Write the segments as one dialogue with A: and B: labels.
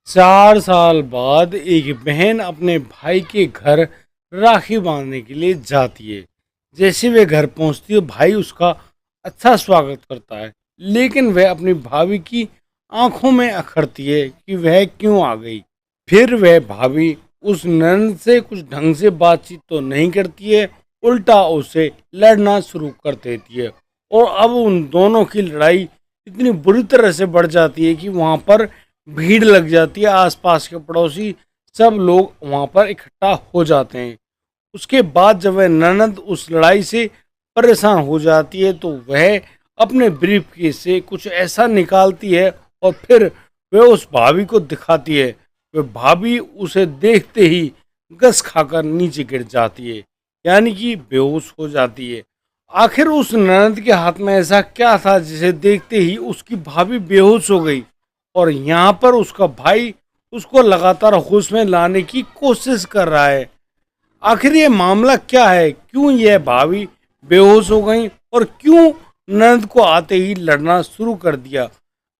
A: 4 साल बाद एक बहन अपने भाई के घर राखी बांधने के लिए जाती है। जैसे वे घर पहुंचती है, भाई उसका अच्छा स्वागत करता है, लेकिन वह अपनी भाभी की आंखों में अखरती है कि वह क्यों आ गई। फिर वह भाभी उस ननद से कुछ ढंग से बातचीत तो नहीं करती है, उल्टा उसे लड़ना शुरू कर देती है। और अब उन दोनों की लड़ाई इतनी बुरी तरह से बढ़ जाती है कि वहां पर भीड़ लग जाती है। आसपास के पड़ोसी सब लोग वहां पर इकट्ठा हो जाते हैं। उसके बाद जब वह ननद उस लड़ाई से परेशान हो जाती है तो वह अपने ब्रीफ केस से कुछ ऐसा निकालती है और फिर वह उस भाभी को दिखाती है। वह भाभी उसे देखते ही गस खाकर नीचे गिर जाती है, यानी कि बेहोश हो जाती है। आखिर उस ननद के हाथ में ऐसा क्या था जिसे देखते ही उसकी भाभी बेहोश हो गई और यहाँ पर उसका भाई उसको लगातार होश में लाने की कोशिश कर रहा है। आखिर ये मामला क्या है, क्यों यह भाभी बेहोश हो गई और क्यों नंद को आते ही लड़ना शुरू कर दिया।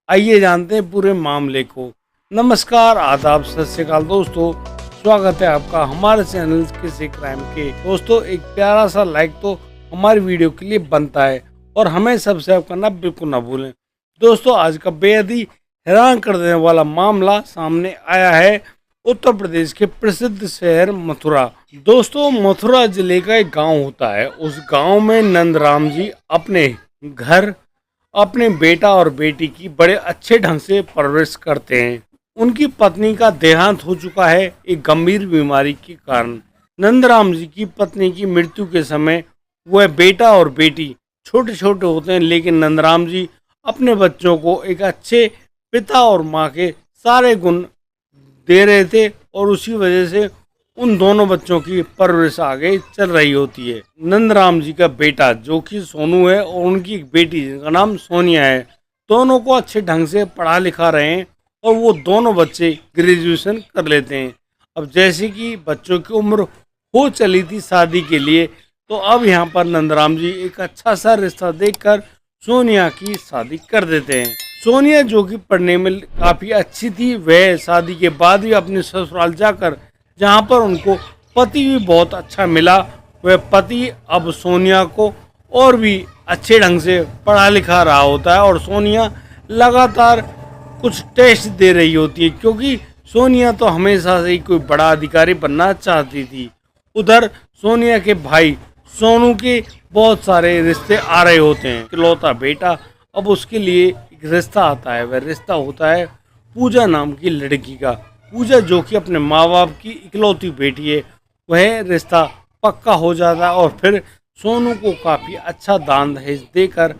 A: आइए जानते हैं पूरे मामले को। नमस्कार, आदाब, सत श्री अकाल दोस्तों, स्वागत है आपका हमारे चैनल किसी क्राइम के। दोस्तों, एक प्यारा सा लाइक तो हमारी वीडियो के लिए बनता है और हमें सब्सक्राइब करना बिल्कुल ना भूलें। दोस्तों, आज का बेहद ही हैरान कर देने वाला मामला सामने आया है उत्तर प्रदेश के प्रसिद्ध शहर मथुरा। दोस्तों, मथुरा जिले का एक गांव होता है। उस गांव में नंदराम जी अपने घर अपने बेटा और बेटी की बड़े अच्छे ढंग से परवरिश करते हैं। उनकी पत्नी का देहांत हो चुका है एक गंभीर बीमारी के कारण। नंदराम जी की पत्नी की मृत्यु के समय वह बेटा और बेटी छोटे छोटे होते हैं, लेकिन नंदराम जी अपने बच्चों को एक अच्छे पिता और माँ के सारे गुण दे रहे थे और उसी वजह से उन दोनों बच्चों की परवरिश आगे चल रही होती है। नंदराम जी का बेटा जो कि सोनू है और उनकी एक बेटी जिनका नाम सोनिया है, दोनों को अच्छे ढंग से पढ़ा लिखा रहे हैं और वो दोनों बच्चे ग्रेजुएशन कर लेते हैं। अब जैसे कि बच्चों की उम्र हो चली थी शादी के लिए, तो अब यहाँ पर नंदराम जी एक अच्छा सा रिश्ता देखकर सोनिया की शादी कर देते हैं। सोनिया जो कि पढ़ने में काफ़ी अच्छी थी, वह शादी के बाद भी अपने ससुराल जाकर, जहाँ पर उनको पति भी बहुत अच्छा मिला, वह पति अब सोनिया को और भी अच्छे ढंग से पढ़ा लिखा रहा होता है और सोनिया लगातार कुछ टेस्ट दे रही होती है, क्योंकि सोनिया तो हमेशा से ही कोई बड़ा अधिकारी बनना चाहती थी। उधर सोनिया के भाई सोनू के बहुत सारे रिश्ते आ रहे होते हैं। इकलौता बेटा, अब उसके लिए एक रिश्ता आता है। वह रिश्ता होता है पूजा नाम की लड़की का। पूजा जो कि अपने माँ बाप की इकलौती बेटी है, वह रिश्ता पक्का हो जाता है और फिर सोनू को काफ़ी अच्छा दान दहेज देकर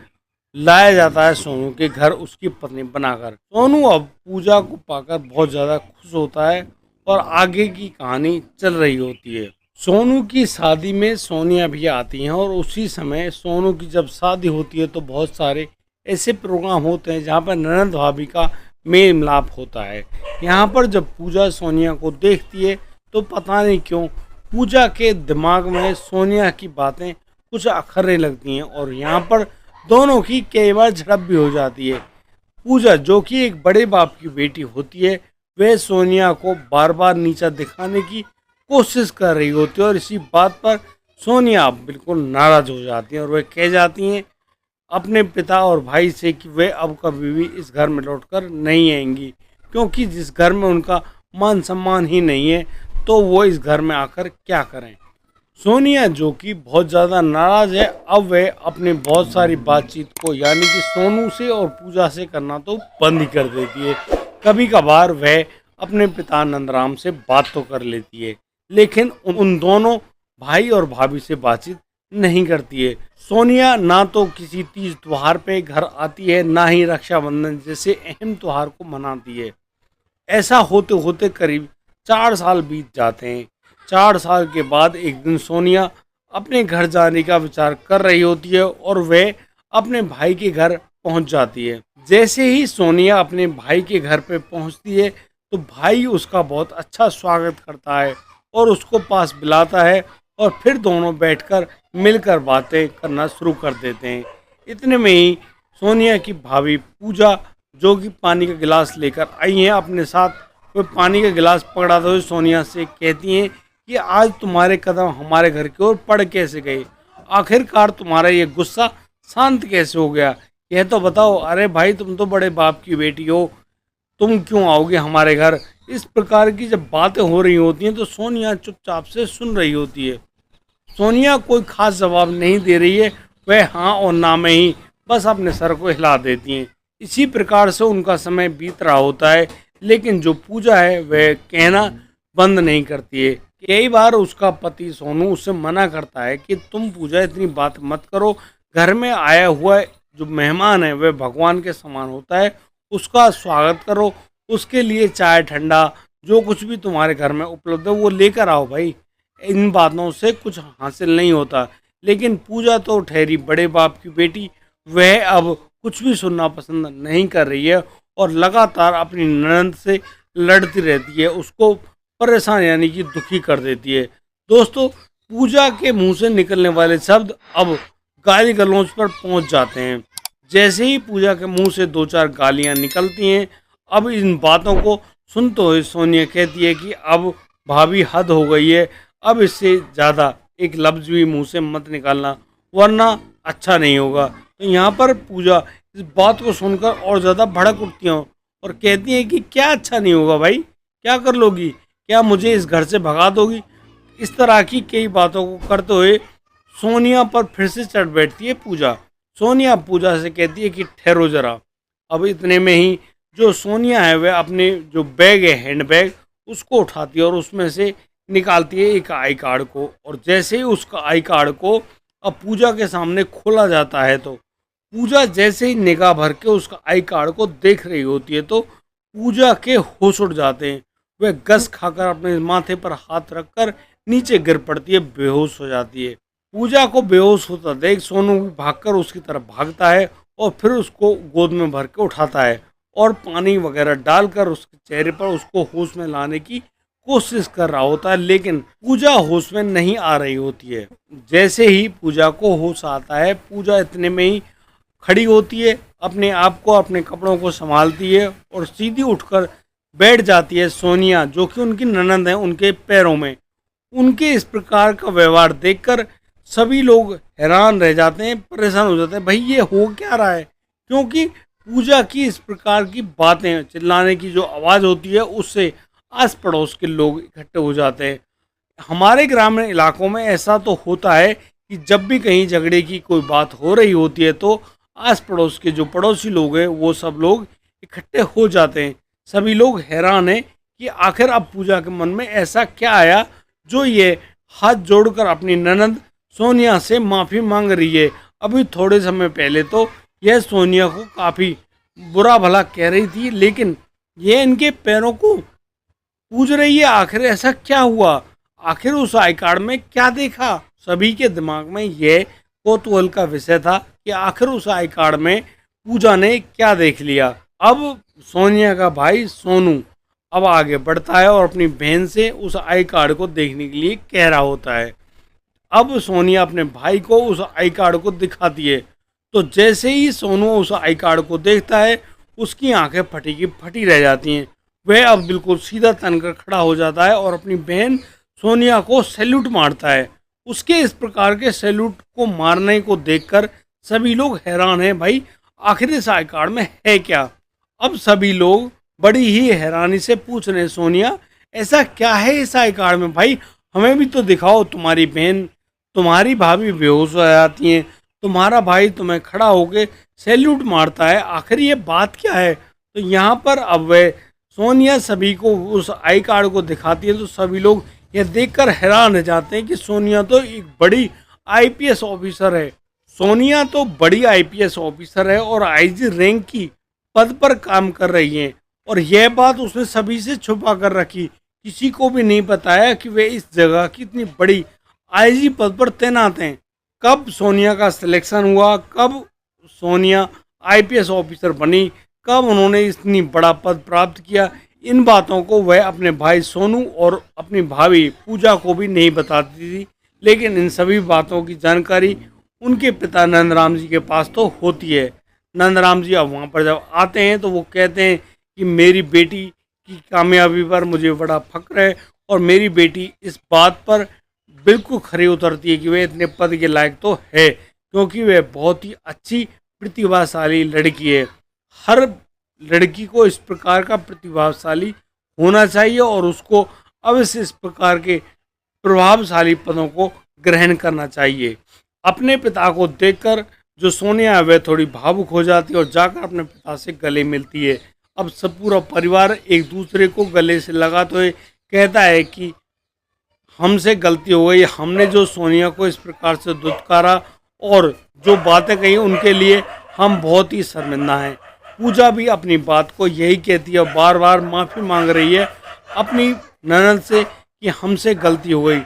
A: लाया जाता है सोनू के घर उसकी पत्नी बनाकर। सोनू अब पूजा को पाकर बहुत ज़्यादा खुश होता है और आगे की कहानी चल रही होती है। सोनू की शादी में सोनिया भी आती हैं और उसी समय सोनू की जब शादी होती है तो बहुत सारे ऐसे प्रोग्राम होते हैं जहाँ पर ननद भाभी का मेल मिलाप होता है। यहाँ पर जब पूजा सोनिया को देखती है तो पता नहीं क्यों पूजा के दिमाग में सोनिया की बातें कुछ अखरने लगती हैं और यहाँ पर दोनों की कई बार झड़प भी हो जाती है। पूजा जो कि एक बड़े बाप की बेटी होती है, वह सोनिया को बार बार नीचा दिखाने की कोशिश कर रही होती है और इसी बात पर सोनिया बिल्कुल नाराज हो जाती हैं और वह कह जाती हैं अपने पिता और भाई से कि वे अब कभी भी इस घर में लौटकर नहीं आएंगी, क्योंकि जिस घर में उनका मान सम्मान ही नहीं है तो वो इस घर में आकर क्या करें। सोनिया जो कि बहुत ज़्यादा नाराज़ है, अब वह अपने बहुत सारी बातचीत को यानी कि सोनू से और पूजा से करना तो बंद ही कर देती है। कभी कभार वह अपने पिता नंदराम से बात तो कर लेती है, लेकिन उन दोनों भाई और भाभी से बातचीत नहीं करती है। सोनिया ना तो किसी तीज त्योहार पे घर आती है, ना ही रक्षाबंधन जैसे अहम त्योहार को मनाती है। ऐसा होते होते करीब 4 साल बीत जाते हैं। 4 साल के बाद एक दिन सोनिया अपने घर जाने का विचार कर रही होती है और वह अपने भाई के घर पहुंच जाती है। जैसे ही सोनिया अपने भाई के घर पे पहुंचती है तो भाई उसका बहुत अच्छा स्वागत करता है और उसको पास बुलाता है और फिर दोनों बैठकर मिलकर बातें करना शुरू कर देते हैं। इतने में ही सोनिया की भाभी पूजा जो कि पानी का गिलास लेकर आई हैं अपने साथ, वो पानी का गिलास पकड़ाते हुए सोनिया से कहती हैं कि आज तुम्हारे कदम हमारे घर की ओर पड़ कैसे गए, आखिरकार तुम्हारा ये गुस्सा शांत कैसे हो गया, यह तो बताओ। अरे भाई, तुम तो बड़े बाप की बेटी हो, तुम क्यों आओगे हमारे घर। इस प्रकार की जब बातें हो रही होती हैं तो सोनिया चुपचाप से सुन रही होती है। सोनिया कोई खास जवाब नहीं दे रही है, वह हाँ और ना में ही बस अपने सर को हिला देती हैं। इसी प्रकार से उनका समय बीत रहा होता है, लेकिन जो पूजा है वह कहना बंद नहीं करती है। कई बार उसका पति सोनू उससे मना करता है कि तुम पूजा इतनी बात मत करो, घर में आया हुआ जो मेहमान है वह भगवान के समान होता है, उसका स्वागत करो, उसके लिए चाय ठंडा जो कुछ भी तुम्हारे घर में उपलब्ध है वो लेकर आओ भाई, इन बातों से कुछ हासिल नहीं होता। लेकिन पूजा तो ठहरी बड़े बाप की बेटी, वह अब कुछ भी सुनना पसंद नहीं कर रही है और लगातार अपनी ननद से लड़ती रहती है, उसको परेशान यानी कि दुखी कर देती है। दोस्तों, पूजा के मुंह से निकलने वाले शब्द अब गाली गलौज पर पहुंच जाते हैं। जैसे ही पूजा के मुंह से दो चार गालियां निकलती हैं, अब इन बातों को सुनते हुए सोनिया कहती है कि अब भाभी हद हो गई है, अब इससे ज़्यादा एक लफ्ज़ भी मुंह से मत निकालना वरना अच्छा नहीं होगा। तो यहाँ पर पूजा इस बात को सुनकर और ज़्यादा भड़क उठती हैं और कहती हैं कि क्या अच्छा नहीं होगा भाई, क्या कर लोगी, क्या मुझे इस घर से भगा दोगी। इस तरह की कई बातों को करते हुए सोनिया पर फिर से चढ़ बैठती है पूजा। सोनिया पूजा से कहती है कि ठहरो ज़रा। अब इतने में ही जो सोनिया है वह अपने जो बैग है, हैंड बैग, उसको उठाती है और उसमें से निकालती है एक आई कार्ड को। और जैसे ही उसका आई कार्ड को अब पूजा के सामने खोला जाता है तो पूजा जैसे ही निगाह भर के उसका आई कार्ड को देख रही होती है तो पूजा के होश उड़ जाते हैं। वह गस खाकर अपने माथे पर हाथ रखकर नीचे गिर पड़ती है, बेहोश हो जाती है। पूजा को बेहोश होता देख सोनू भी भागकर उसकी तरफ भागता है और फिर उसको गोद में भर के उठाता है और पानी वगैरह डालकर उसके चेहरे पर उसको होश में लाने की कोशिश कर रहा होता है, लेकिन पूजा होश में नहीं आ रही होती है। जैसे ही पूजा को होश आता है, पूजा इतने में ही खड़ी होती है, अपने आप को, अपने कपड़ों को संभालती है और सीधी उठकर बैठ जाती है। सोनिया जो कि उनकी ननद है उनके पैरों में। उनके इस प्रकार का व्यवहार देखकर सभी लोग हैरान रह जाते हैं, परेशान हो जाते हैं, भाई ये हो क्या रहा है। क्योंकि पूजा की इस प्रकार की बातें, चिल्लाने की जो आवाज़ होती है उससे आस पड़ोस के लोग इकट्ठे हो जाते हैं। हमारे ग्रामीण इलाकों में ऐसा तो होता है कि जब भी कहीं झगड़े की कोई बात हो रही होती है तो आस पड़ोस के जो पड़ोसी लोग हैं वो सब लोग इकट्ठे हो जाते हैं। सभी लोग हैरान हैं कि आखिर अब पूजा के मन में ऐसा क्या आया जो ये हाथ जोड़कर अपनी ननद सोनिया से माफ़ी मांग रही है। अभी थोड़े समय पहले तो यह सोनिया को काफ़ी बुरा भला कह रही थी, लेकिन यह इनके पैरों को पूछ रही है। आखिर ऐसा क्या हुआ, आखिर उस आई कार्ड में क्या देखा। सभी के दिमाग में यह कौतूहल का विषय था कि आखिर उस आई कार्ड में पूजा ने क्या देख लिया। अब सोनिया का भाई सोनू अब आगे बढ़ता है और अपनी बहन से उस आई कार्ड को देखने के लिए कह रहा होता है। अब सोनिया अपने भाई को उस आई कार्ड को दिखाती है तो जैसे ही सोनू उस आई कार्ड को देखता है उसकी आंखें फटी की फटी रह जाती हैं। वह अब बिल्कुल सीधा तनकर खड़ा हो जाता है और अपनी बहन सोनिया को सैल्यूट मारता है। उसके इस प्रकार के सैल्यूट को मारने को देखकर सभी लोग हैरान हैं, भाई आखिर इस आई कार्ड में है क्या। अब सभी लोग बड़ी ही हैरानी से पूछ रहे हैं, सोनिया ऐसा क्या है इस आई कार्ड में, भाई हमें भी तो दिखाओ। तुम्हारी बहन, तुम्हारी भाभी बेहोश हो जाती हैं, तुम्हारा भाई तुम्हें खड़ा होके सैल्यूट मारता है, आखिर ये बात क्या है। तो यहाँ पर अब वह सोनिया सभी को उस आई कार्ड को दिखाती है तो सभी लोग यह देखकर हैरान रह जाते हैं कि सोनिया तो एक बड़ी आईपीएस ऑफिसर है। सोनिया तो बड़ी आईपीएस ऑफिसर है और आईजी रैंक की पद पर काम कर रही हैं और यह बात उसने सभी से छुपा कर रखी, किसी को भी नहीं बताया कि वे इस जगह की इतनी बड़ी आईजी पद पर तैनात हैं। कब सोनिया का सिलेक्शन हुआ, कब सोनिया आईपीएस ऑफिसर बनी, कब उन्होंने इतनी बड़ा पद प्राप्त किया, इन बातों को वह अपने भाई सोनू और अपनी भाभी पूजा को भी नहीं बताती थी। लेकिन इन सभी बातों की जानकारी उनके पिता नंदराम जी के पास तो होती है। नंदराम जी अब वहाँ पर जब आते हैं तो वो कहते हैं कि मेरी बेटी की कामयाबी पर मुझे बड़ा फक्र है और मेरी बेटी इस बात पर बिल्कुल खरी उतरती है कि वह इतने पद के लायक तो है, क्योंकि वह बहुत ही अच्छी प्रतिभाशाली लड़की है। हर लड़की को इस प्रकार का प्रतिभाशाली होना चाहिए और उसको अवश्य इस प्रकार के प्रभावशाली पदों को ग्रहण करना चाहिए। अपने पिता को देखकर जो सोनिया है वह थोड़ी भावुक हो जाती है और जाकर अपने पिता से गले मिलती है। अब सब पूरा परिवार एक दूसरे को गले से लगाते हुए कहता है कि हमसे गलती हो गई, हमने जो सोनिया को इस प्रकार से दुत्कारा और जो बातें कही उनके लिए हम बहुत ही शर्मिंदा हैं। पूजा भी अपनी बात को यही कहती है और बार बार माफ़ी मांग रही है अपनी ननद से कि हमसे गलती हो गई।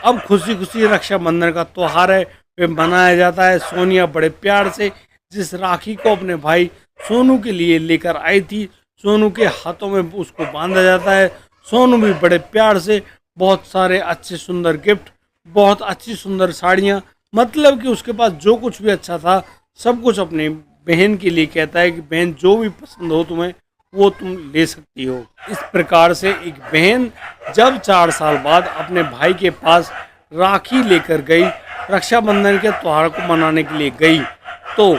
A: अब खुशी खुशी रक्षाबंधन का त्यौहार है वे मनाया जाता है। सोनिया बड़े प्यार से जिस राखी को अपने भाई सोनू के लिए लेकर आई थी, सोनू के हाथों में उसको बांधा जाता है। सोनू भी बड़े प्यार से बहुत सारे अच्छे सुंदर गिफ्ट, बहुत अच्छी सुंदर साड़ियाँ, मतलब कि उसके पास जो कुछ भी अच्छा था सब कुछ अपनी बहन के लिए कहता है कि बहन जो भी पसंद हो तुम्हें वो तुम ले सकती हो। इस प्रकार से एक बहन जब 4 साल बाद अपने भाई के पास राखी लेकर गई, रक्षाबंधन के त्यौहार को मनाने के लिए गई, तो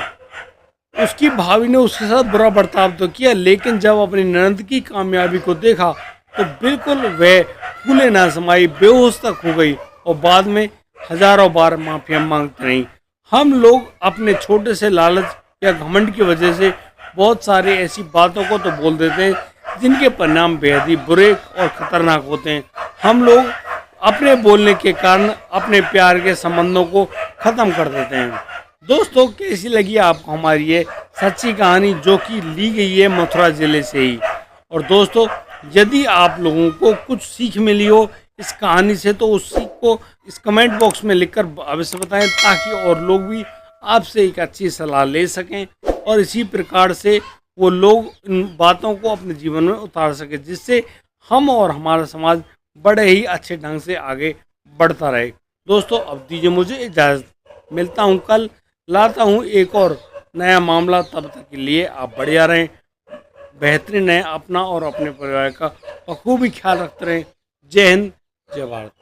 A: उसकी भाभी ने उसके साथ बुरा बर्ताव तो किया, लेकिन जब अपनी ननद की कामयाबी को देखा तो बिल्कुल वह फूले ना समाई, बेहोश तक हो गई और बाद में हजारों बार माफिया मांगते रही। हम लोग अपने छोटे से लालच या घमंड की वजह से बहुत सारे ऐसी बातों को तो बोल देते हैं जिनके परिणाम बेहद ही बुरे और खतरनाक होते हैं। हम लोग अपने बोलने के कारण अपने प्यार के संबंधों को ख़त्म कर देते हैं। दोस्तों, कैसी लगी आपको हमारी ये सच्ची कहानी जो कि ली गई है मथुरा ज़िले से ही। और दोस्तों, यदि आप लोगों को कुछ सीख मिली हो इस कहानी से तो उस सीख को इस कमेंट बॉक्स में लिखकर अवश्य बताएं, ताकि और लोग भी आपसे एक अच्छी सलाह ले सकें और इसी प्रकार से वो लोग इन बातों को अपने जीवन में उतार सकें, जिससे हम और हमारा समाज बड़े ही अच्छे ढंग से आगे बढ़ता रहे। दोस्तों, अब दीजिए मुझे इजाज़त, मिलता हूँ कल, लाता हूँ एक और नया मामला। तब तक के लिए आप बढ़िया रहें, बेहतरीन रहें, अपना और अपने परिवार का बखूबी ख्याल रखते रहें। जय हिंद, जय भारत।